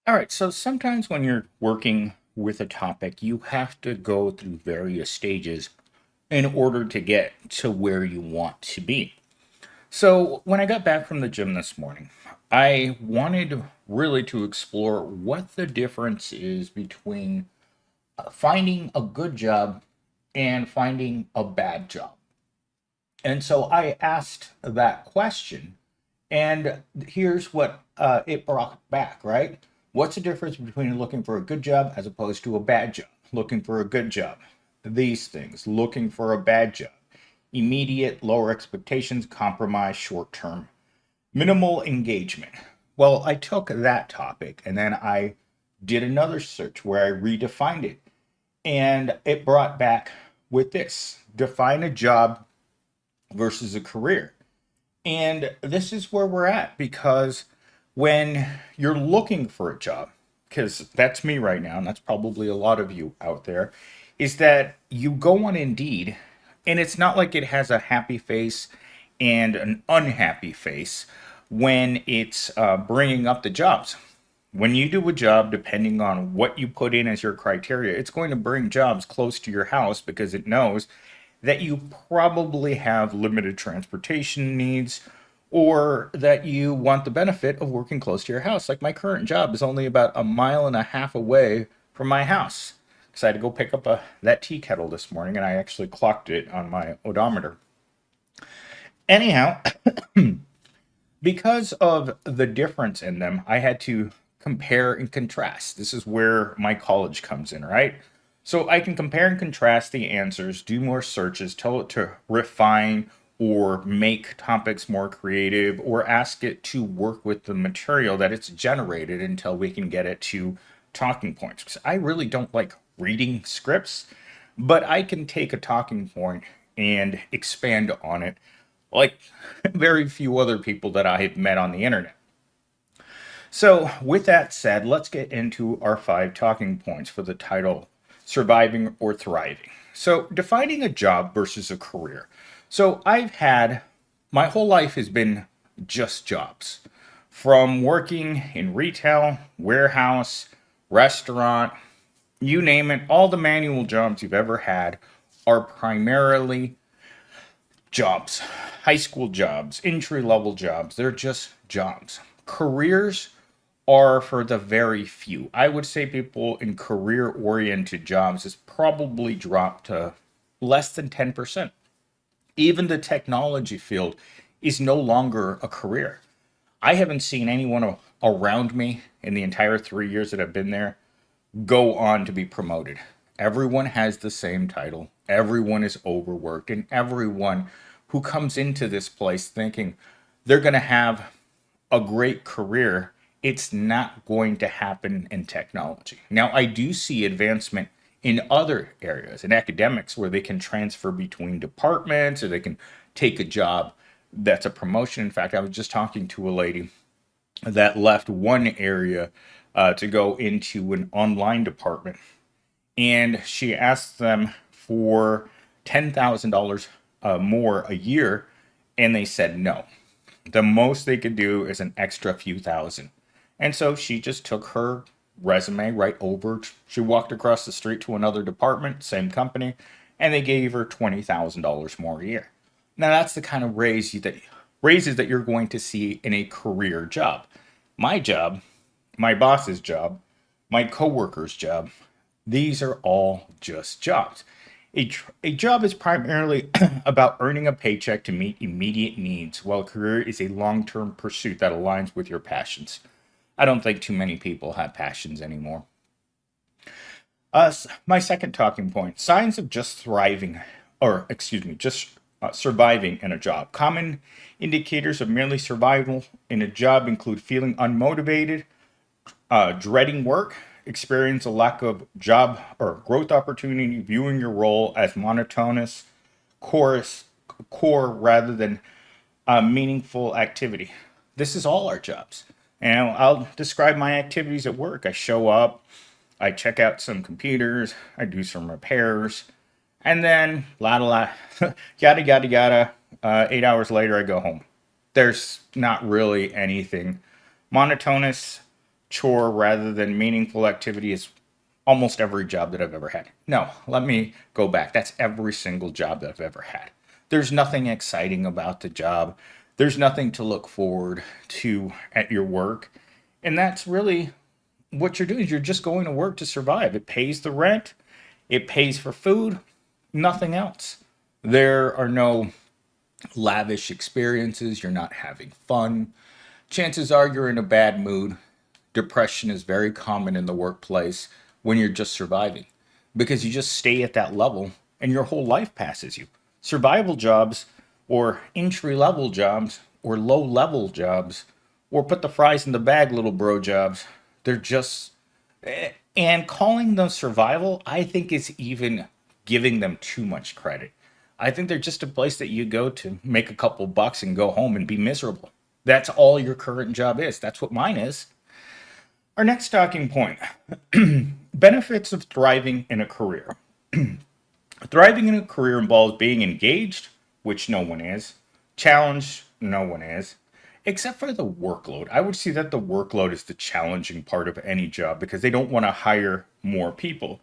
All right, so sometimes when you're working with a topic, you have to go through various stages in order to get to where you want to be. So when I got back from the gym this morning, I wanted really to explore what the difference is between finding a good job and finding a bad job. And so I asked that question, and here's what it brought back, right? What's the difference between looking for a good job as opposed to a bad job? Looking for a good job, these things. Looking for a bad job, immediate, lower expectations, compromise, short term, minimal engagement. Well, I took that topic and then I did another search where I redefined it. And it brought back with this: define a job versus a career. And this is where we're at because when you're looking for a job, because that's me right now, and that's probably a lot of you out there, is that you go on Indeed, and it's not like it has a happy face and an unhappy face when it's bringing up the jobs. When you do a job, depending on what you put in as your criteria, it's going to bring jobs close to your house because it knows that you probably have limited transportation needs or that you want the benefit of working close to your house. Like my current job is only about a mile and a half away from my house because I had to go pick up that tea kettle this morning and I actually clocked it on my odometer. Anyhow, because of the difference in them, I had to compare and contrast. This is where my college comes in, right? So I can compare and contrast the answers, do more searches, tell it to refine or make topics more creative, or ask it to work with the material that it's generated until we can get it to talking points. Because I really don't like reading scripts, but I can take a talking point and expand on it like very few other people that I have met on the internet. So, with that said, let's get into our five talking points for the title Surviving or Thriving. So, defining a job versus a career. So, my whole life has been just jobs. From working in retail, warehouse, restaurant, you name it, all the manual jobs you've ever had are primarily jobs, high school jobs, entry level jobs. They're just jobs. Careers are for the very few. I would say people in career oriented jobs has probably dropped to less than 10%. Even the technology field is no longer a career. I haven't seen anyone around me in the entire 3 years that I've been there go on to be promoted. Everyone has the same title. Everyone is overworked, and everyone who comes into this place thinking they're going to have a great career, it's not going to happen in technology. Now, I do see advancement in other areas, in academics, where they can transfer between departments or they can take a job that's a promotion. In fact, I was just talking to a lady that left one area to go into an online department, and she asked them for $10,000 more a year, and they said no. The most they could do is an extra few thousand. And so she just took her resume right over. She walked across the street to another department, same company, and they gave her $20,000 more a year. Now that's the kind of raises that you're going to see in a career job. My job, my boss's job, my coworker's job, these are all just jobs. A job is primarily about earning a paycheck to meet immediate needs, while a career is a long term pursuit that aligns with your passions. I don't think too many people have passions anymore. My second talking point: signs of just thriving, or excuse me, just surviving in a job. Common indicators of merely survival in a job include feeling unmotivated, dreading work, experience a lack of job or growth opportunity, viewing your role as monotonous, chorus, core rather than meaningful activity. This is all our jobs. And I'll describe my activities at work. I show up, I check out some computers, I do some repairs, and then la la la, yada yada yada. 8 hours later, I go home. There's not really anything monotonous chore rather than meaningful activity is almost every job that I've ever had. No, let me go back. That's every single job that I've ever had. There's nothing exciting about the job. There's nothing to look forward to at your work. And that's really what you're doing is you're just going to work to survive. It pays the rent, it pays for food, nothing else. There are no lavish experiences, you're not having fun. Chances are you're in a bad mood. Depression is very common in the workplace when you're just surviving because you just stay at that level and your whole life passes you. Survival jobs or entry level jobs or low level jobs or put the fries in the bag little bro jobs, they're just and calling them survival, I think is even giving them too much credit. I think they're just a place that you go to make a couple bucks and go home and be miserable. That's all your current job is. That's what mine is. Our next talking point: benefits of thriving in a career. Thriving in a career involves being engaged, which no one is, challenged, no one is, except for the workload. I would see that the workload is the challenging part of any job because they don't want to hire more people,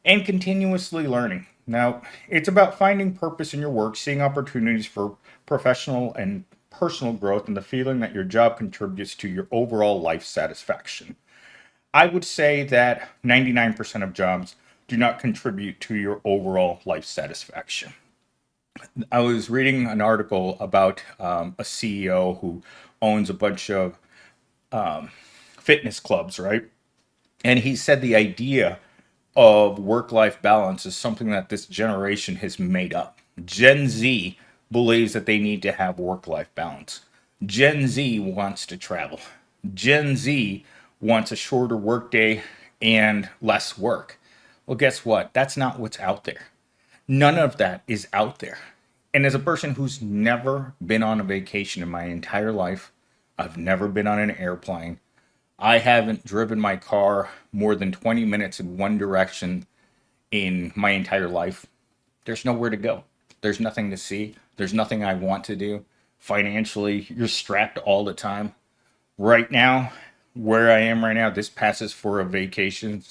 and continuously learning. Now, it's about finding purpose in your work, seeing opportunities for professional and personal growth, and the feeling that your job contributes to your overall life satisfaction. I would say that 99% of jobs do not contribute to your overall life satisfaction. I was reading an article about a CEO who owns a bunch of fitness clubs, right? And he said the idea of work life balance is something that this generation has made up. Gen Z believes that they need to have work life balance. Gen Z wants to travel. Gen Z wants a shorter workday and less work. Well, guess what? That's not what's out there. None of that is out there. And as a person who's never been on a vacation in my entire life, I've never been on an airplane. I haven't driven my car more than 20 minutes in one direction in my entire life. There's nowhere to go. There's nothing to see. There's nothing I want to do. Financially, you're strapped all the time. Right now, where I am right now, this passes for a vacation,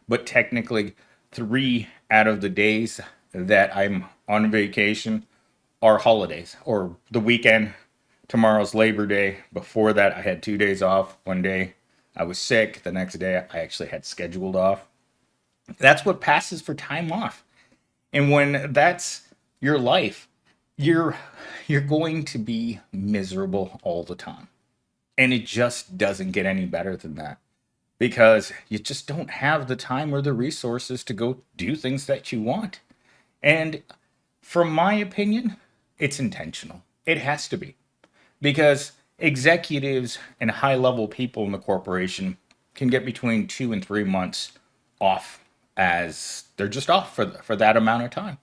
but technically, 3 out of the days that I'm on vacation are holidays or the weekend. Tomorrow's Labor Day. Before that, I had 2 days off. One day I was sick. The next day, I actually had scheduled off. That's what passes for time off. And when that's your life, you're you're going to be miserable all the time. And it just doesn't get any better than that because you just don't have the time or the resources to go do things that you want. And from my opinion, it's intentional. It has to be because executives and high level people in the corporation can get between 2 and 3 months off as they're just off for that amount of time.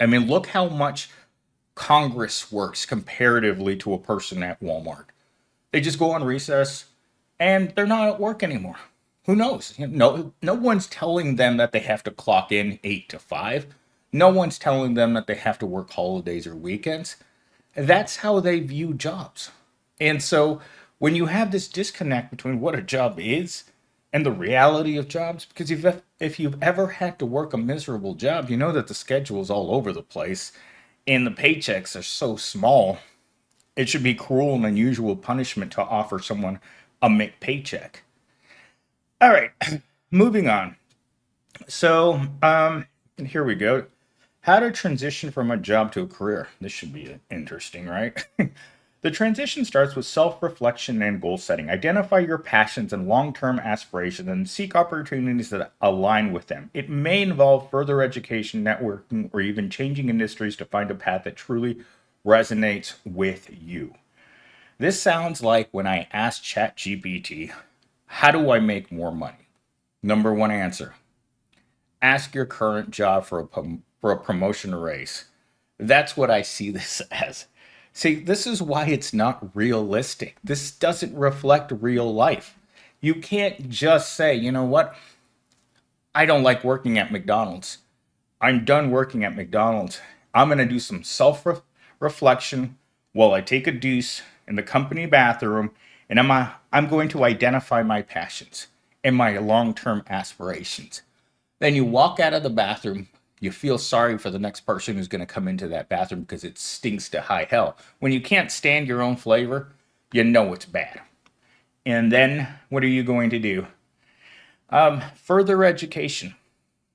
I mean, look how much Congress works comparatively to a person at Walmart. They just go on recess and they're not at work anymore. Who knows? No one's telling them that they have to clock in 8 to 5. No one's telling them that they have to work holidays or weekends. That's how they view jobs. And so when you have this disconnect between what a job is and the reality of jobs, because if you've ever had to work a miserable job, you know that the schedule is all over the place and the paychecks are so small. It should be cruel and unusual punishment to offer someone a paycheck. All right, moving on. So, here we go. How to transition from a job to a career. This should be interesting, right? The transition starts with self reflection and goal setting. Identify your passions and long term aspirations and seek opportunities that align with them. It may involve further education, networking, or even changing industries to find a path that truly resonates with you. This sounds like when I asked ChatGPT, how do I make more money? Number one answer: ask your current job for a promotion or raise. That's what I see this as. See, this is why it's not realistic. This doesn't reflect real life. You can't just say, you know what? I don't like working at McDonald's. I'm done working at McDonald's. I'm going to do some self reflection while I take a deuce in the company bathroom and I'm going to identify my passions and my long-term aspirations. Then you walk out of the bathroom, you feel sorry for the next person who's going to come into that bathroom because it stinks to high hell. When you can't stand your own flavor, you know it's bad. And then what are you going to do? Further education.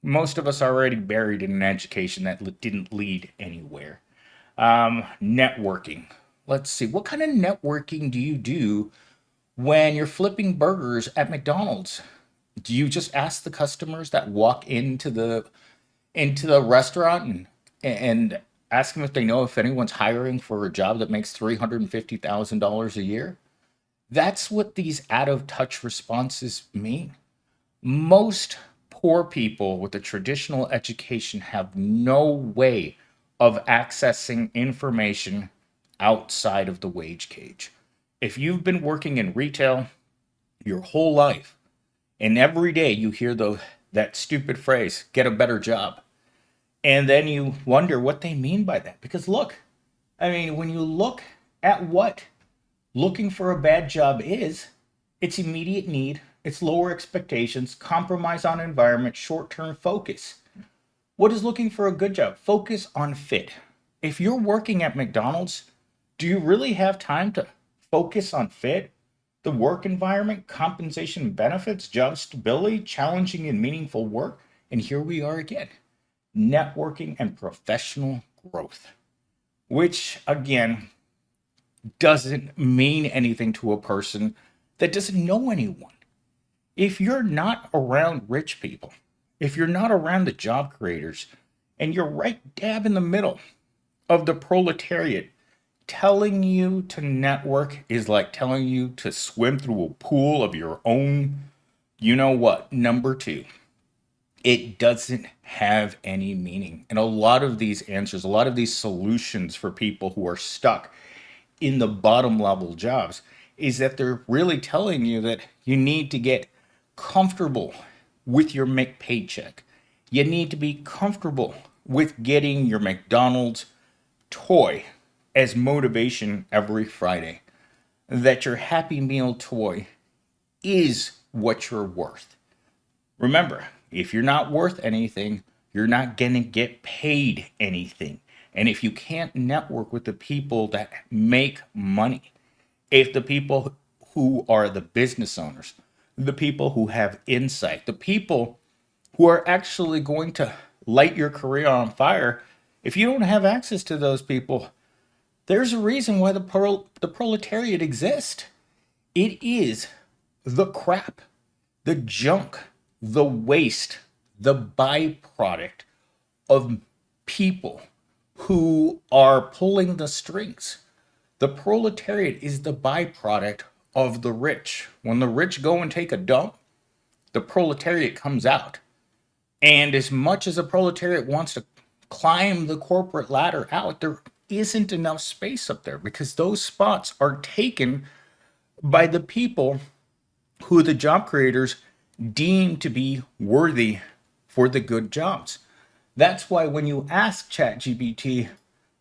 Most of us are already buried in an education that didn't lead anywhere. Networking. Let's see, what kind of networking do you do when you're flipping burgers at McDonald's? Do you just ask the customers that walk into the restaurant and ask them if they know if anyone's hiring for a job that makes $350,000 a year? That's what these out of touch responses mean. Most poor people with a traditional education have no way of accessing information outside of the wage cage. If you've been working in retail your whole life and every day you hear that stupid phrase, get a better job, and then you wonder what they mean by that. Because look, I mean, when you look at what looking for a bad job is, it's immediate need, it's lower expectations, compromise on environment, short term focus. What is looking for a good job? Focus on fit. If you're working at McDonald's, do you really have time to focus on fit? The work environment, compensation, benefits, job stability, challenging and meaningful work. And here we are again, networking and professional growth, which again doesn't mean anything to a person that doesn't know anyone. If you're not around rich people, if you're not around the job creators, and you're right dab in the middle of the proletariat, telling you to network is like telling you to swim through a pool of your own, you know what, number two. It doesn't have any meaning. And a lot of these answers, a lot of these solutions for people who are stuck in the bottom level jobs is that they're really telling you that you need to get comfortable with your paycheck. You need to be comfortable with getting your McDonald's toy as motivation every Friday. That your Happy Meal toy is what you're worth. Remember, if you're not worth anything, you're not going to get paid anything. And if you can't network with the people that make money, if the people who are the business owners, the people who have insight, the people who are actually going to light your career on fire, if you don't have access to those people, there's a reason why the proletariat exists. It is the crap, the junk, the waste, the byproduct of people who are pulling the strings. The proletariat is the byproduct of the rich. When the rich go and take a dump, the proletariat comes out. And as much as the proletariat wants to climb the corporate ladder out, there isn't enough space up there because those spots are taken by the people who the job creators deem to be worthy for the good jobs. That's why when you ask ChatGPT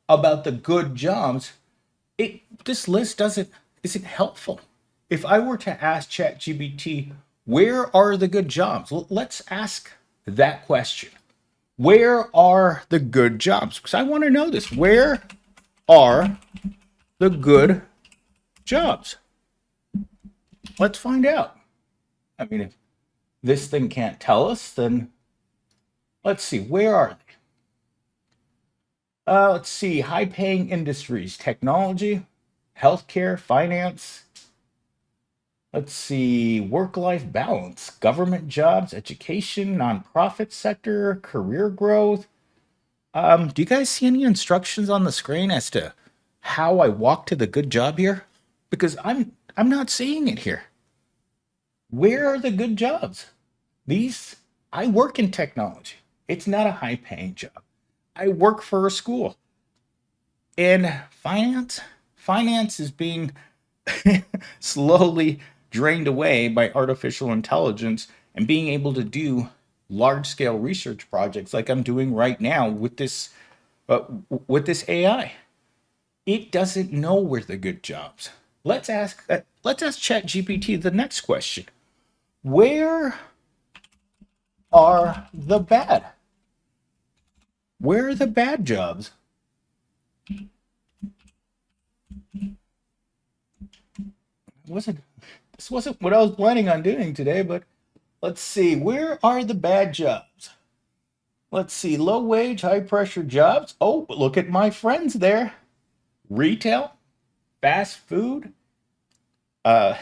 about the good jobs, this list isn't helpful. If I were to ask ChatGPT, where are the good jobs? Let's ask that question. Where are the good jobs? Because I want to know this. Where are the good jobs? Let's find out. I mean, if this thing can't tell us, then let's see. Where are they? Let's see. High paying industries, technology, healthcare, finance. Let's see. Work life balance, government jobs, education, nonprofit sector, career growth. Do you guys see any instructions on the screen as to how I walk to the good job here? Because I'm not seeing it here. Where are the good jobs? These I work in technology. It's not a high paying job. I work for a school. And finance is being slowly drained away by artificial intelligence and being able to do large scale research projects like I'm doing right now uh, with this AI. It doesn't know where the good jobs. Let's ask ChatGPT the next question. Where are the bad? Where are the bad jobs? Wasn't This wasn't what I was planning on doing today, but let's see. Where are the bad jobs? Let's see. Low wage, high pressure jobs. Oh, look at my friends there. Retail, fast food, uh,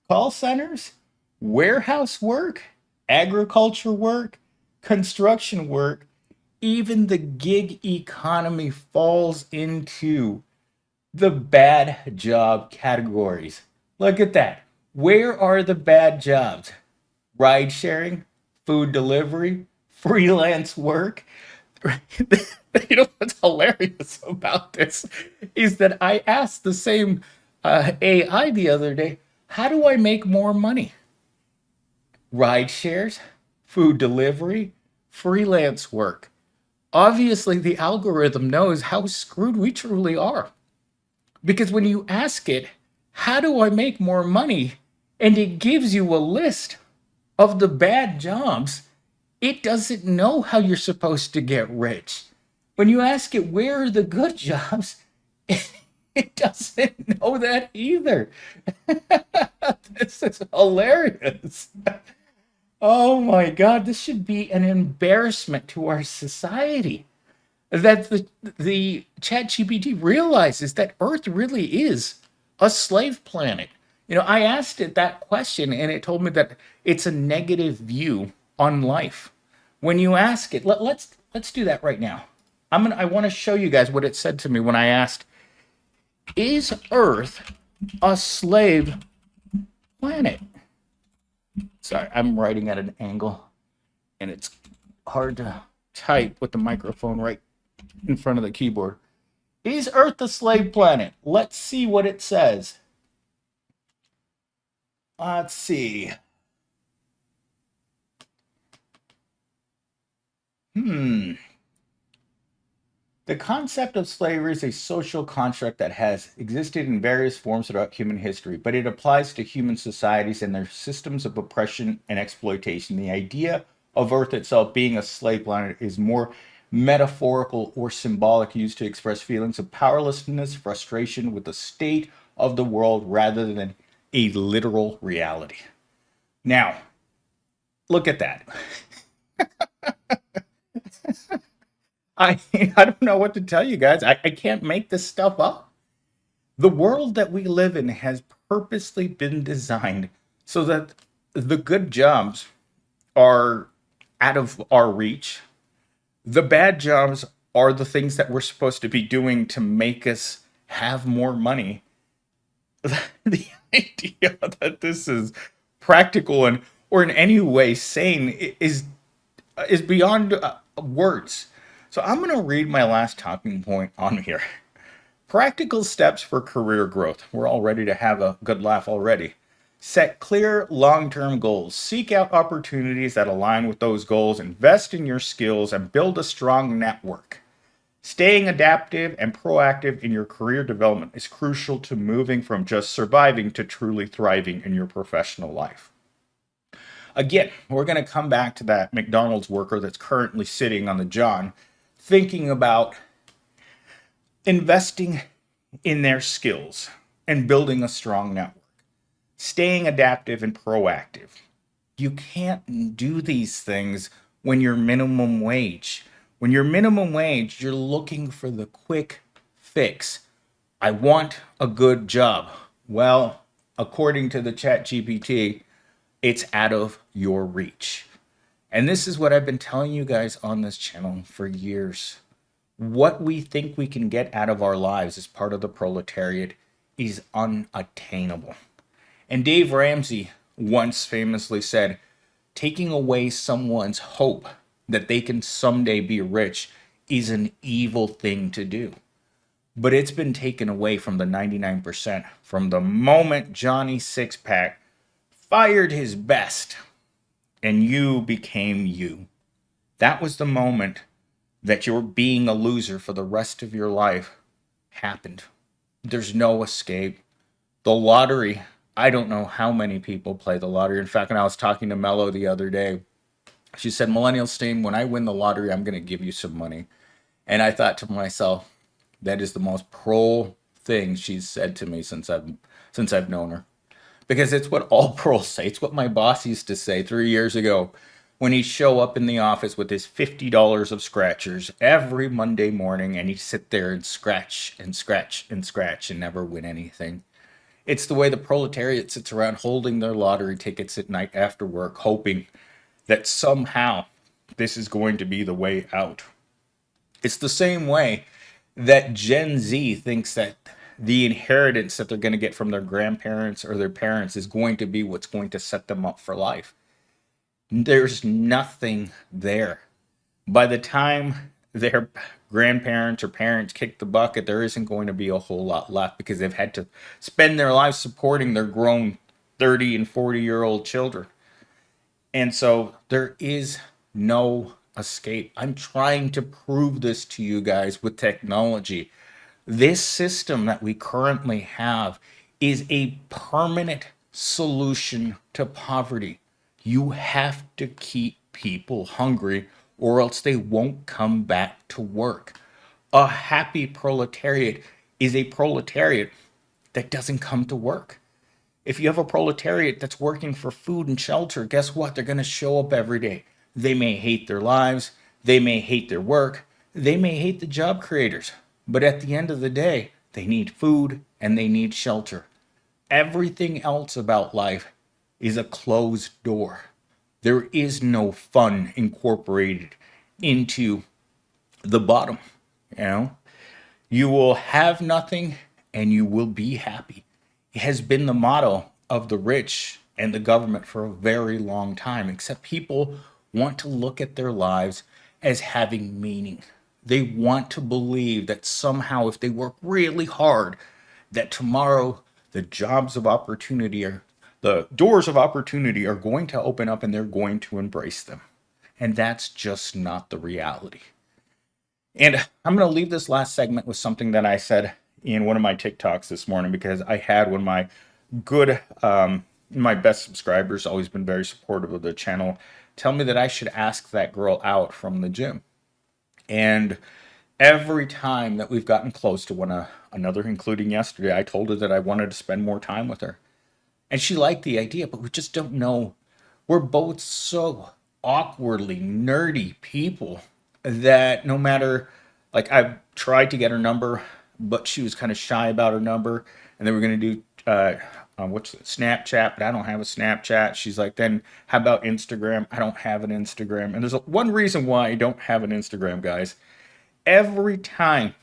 call centers, warehouse work, agriculture work, construction work, even the gig economy falls into the bad job categories. Look at that. Where are the bad jobs? Ride sharing, food delivery, freelance work. You know what's hilarious about this is that I asked the same AI the other day, how do I make more money? Ride shares, food delivery, freelance work. Obviously, the algorithm knows how screwed we truly are. Because when you ask it, how do I make more money? And it gives you a list of the bad jobs, it doesn't know how you're supposed to get rich. When you ask it, where are the good jobs? It doesn't know that either. This is hilarious. Oh my God, this should be an embarrassment to our society. That the ChatGPT realizes that Earth really is a slave planet. You know, I asked it that question and it told me that it's a negative view on life. When you ask it, let's do that right now. I want to show you guys what it said to me when I asked, "Is Earth a slave planet?" Sorry, I'm writing at an angle and it's hard to type with the microphone right in front of the keyboard. Is Earth a slave planet? Let's see what it says. Let's see. Hmm. The concept of slavery is a social construct that has existed in various forms throughout human history, but it applies to human societies and their systems of oppression and exploitation. The idea of Earth itself being a slave planet is more metaphorical or symbolic, used to express feelings of powerlessness, frustration with the state of the world rather than a literal reality. Now, look at that. I don't know what to tell you guys. I can't make this stuff up. The world that we live in has purposely been designed so that the good jobs are out of our reach. The bad jobs are the things that we're supposed to be doing to make us have more money. The idea that this is practical and or in any way sane is beyond words. So I'm going to read my last talking point on here. Practical steps for career growth. We're all ready to have a good laugh already. Set clear long term goals. Seek out opportunities that align with those goals. Invest in your skills and build a strong network. Staying adaptive and proactive in your career development is crucial to moving from just surviving to truly thriving in your professional life. Again, we're going to come back to that McDonald's worker that's currently sitting on the John, thinking about investing in their skills and building a strong network, staying adaptive and proactive. You can't do these things when you're minimum wage. When you're minimum wage, you're looking for the quick fix. I want a good job. Well, according to the Chat GPT, it's out of your reach. And this is what I've been telling you guys on this channel for years. What we think we can get out of our lives as part of the proletariat is unattainable. And Dave Ramsey once famously said, taking away someone's hope that they can someday be rich is an evil thing to do. But it's been taken away from the 99% from the moment Johnny Sixpack fired his best and you became you. That was the moment that your being a loser for the rest of your life happened. There's no escape. The lottery, I don't know how many people play the lottery. In fact, when I was talking to Mello the other day, she said, Millennial Stain, when I win the lottery, I'm going to give you some money. And I thought to myself, that is the most pro thing she's said to me since I've known her. Because it's what all pros say. It's what my boss used to say 3 years ago when he'd show up in the office with his $50 of scratchers every Monday morning and he'd sit there and scratch and scratch and scratch and never win anything. It's the way the proletariat sits around holding their lottery tickets at night after work, hoping that somehow this is going to be the way out. It's the same way that Gen Z thinks that the inheritance that they're going to get from their grandparents or their parents is going to be what's going to set them up for life. There's nothing there. By the time their grandparents or parents kick the bucket, there isn't going to be a whole lot left because they've had to spend their lives supporting their grown 30 and 40-year-old children. And so there is no escape. I'm trying to prove this to you guys with technology. This system that we currently have is a permanent solution to poverty. You have to keep people hungry or else they won't come back to work. A happy proletariat is a proletariat that doesn't come to work. If you have a proletariat that's working for food and shelter, guess what? They're going to show up every day. They may hate their lives, they may hate their work, they may hate the job creators, but at the end of the day, they need food and they need shelter. Everything else about life is a closed door. There is no fun incorporated into the bottom. You know, you will have nothing and you will be happy. It has been the motto of the rich and the government for a very long time, except people want to look at their lives as having meaning. They want to believe that somehow, if they work really hard, that tomorrow the doors of opportunity are going to open up and they're going to embrace them. And that's just not the reality. And I'm going to leave this last segment with something that I said in one of my TikToks this morning because I had one of my good, my best subscribers, always been very supportive of the channel, tell me that I should ask that girl out from the gym. And every time that we've gotten close to one another, including yesterday, I told her that I wanted to spend more time with her. And she liked the idea, but we just don't know. We're both so awkwardly nerdy people that no matter, like, I've tried to get her number, but she was kind of shy about her number. And then we're going to do, what's it, Snapchat, but I don't have a Snapchat. She's like, then how about Instagram? I don't have an Instagram. And there's one reason why I don't have an Instagram, guys. Every time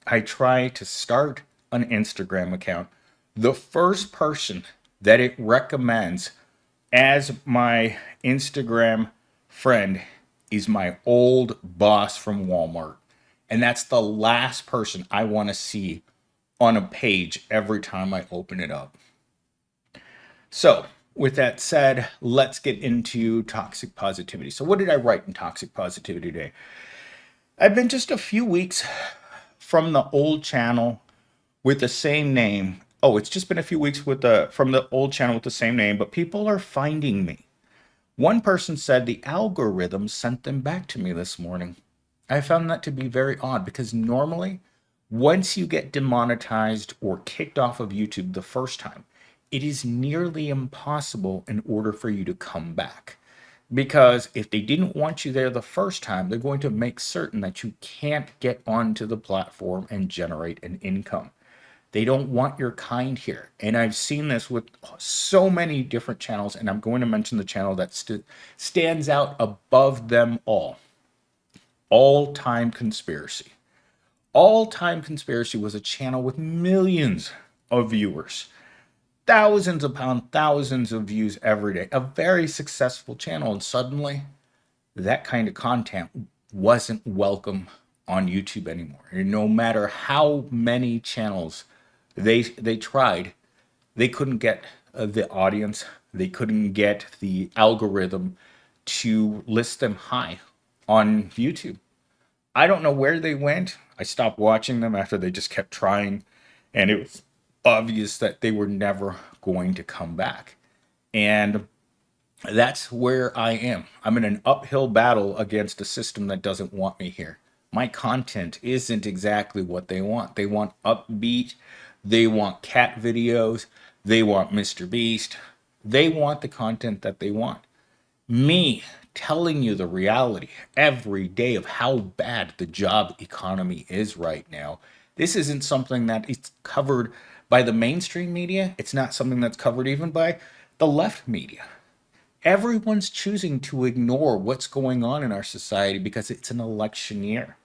I try to start an Instagram account, the first person that it recommends as my Instagram friend is my old boss from Walmart. And that's the last person I want to see on a page every time I open it up. So, with that said, let's get into toxic positivity. So, what did I write in toxic positivity today? I've been just a few weeks from the old channel with the same name. Oh, it's just been a few weeks from the old channel with the same name, but people are finding me. One person said the algorithm sent them back to me this morning. I found that to be very odd because normally, once you get demonetized or kicked off of YouTube the first time, it is nearly impossible in order for you to come back. Because if they didn't want you there the first time, they're going to make certain that you can't get onto the platform and generate an income. They don't want your kind here. And I've seen this with so many different channels, and I'm going to mention the channel that stands out above them all. All Time Conspiracy. All Time Conspiracy was a channel with millions of viewers. Thousands upon thousands of views every day. A very successful channel. And suddenly, that kind of content wasn't welcome on YouTube anymore. And no matter how many channels they tried, they couldn't get the audience, they couldn't get the algorithm to list them high on YouTube. I don't know where they went. I stopped watching them after they just kept trying, and obvious that they were never going to come back. And that's where I am. I'm in an uphill battle against a system that doesn't want me here. My content isn't exactly what they want. They want upbeat, they want cat videos, they want Mr. Beast, they want the content that they want. Me telling you the reality every day of how bad the job economy is right now. This isn't something that is covered by the mainstream media. It's not something that's covered even by the left media. Everyone's choosing to ignore what's going on in our society because it's an election year.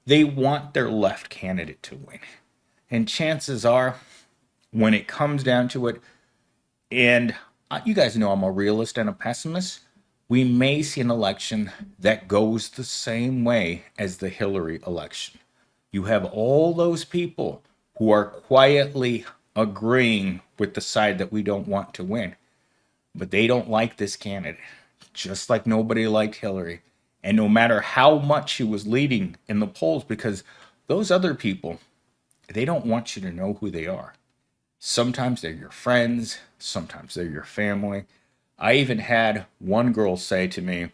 They want their left candidate to win. And chances are, when it comes down to it, and you guys know I'm a realist and a pessimist, we may see an election that goes the same way as the Hillary election. You have all those people who are quietly agreeing with the side that we don't want to win, but they don't like this candidate, just like nobody liked Hillary. And no matter how much she was leading in the polls, because those other people, they don't want you to know who they are. Sometimes they're your friends, sometimes they're your family. I even had one girl say to me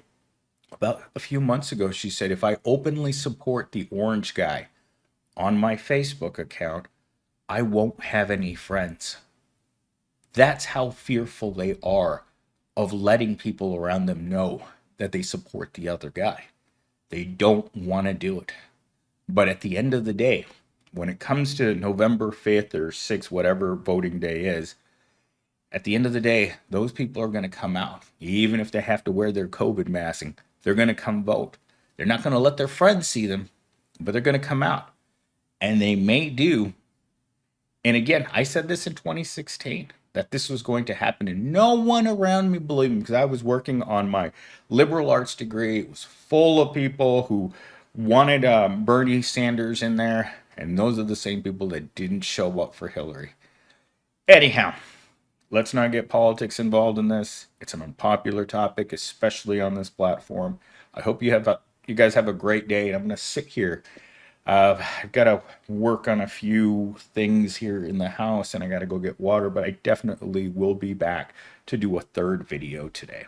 about a few months ago, she said, if I openly support the orange guy on my Facebook account, I won't have any friends. That's how fearful they are of letting people around them know that they support the other guy. They don't want to do it. But at the end of the day, when it comes to November 5th or 6th, whatever voting day is, at the end of the day, those people are going to come out. Even if they have to wear their COVID masking, they're going to come vote. They're not going to let their friends see them, but they're going to come out. And they may do. And again, I said this in 2016 that this was going to happen, and no one around me believed me because I was working on my liberal arts degree. It was full of people who wanted Bernie Sanders in there, and those are the same people that didn't show up for Hillary. Anyhow, let's not get politics involved in this. It's an unpopular topic, especially on this platform. I hope you guys have a great day. And I'm gonna sit here. I've got to work on a few things here in the house, and I got to go get water. But I definitely will be back to do a third video today.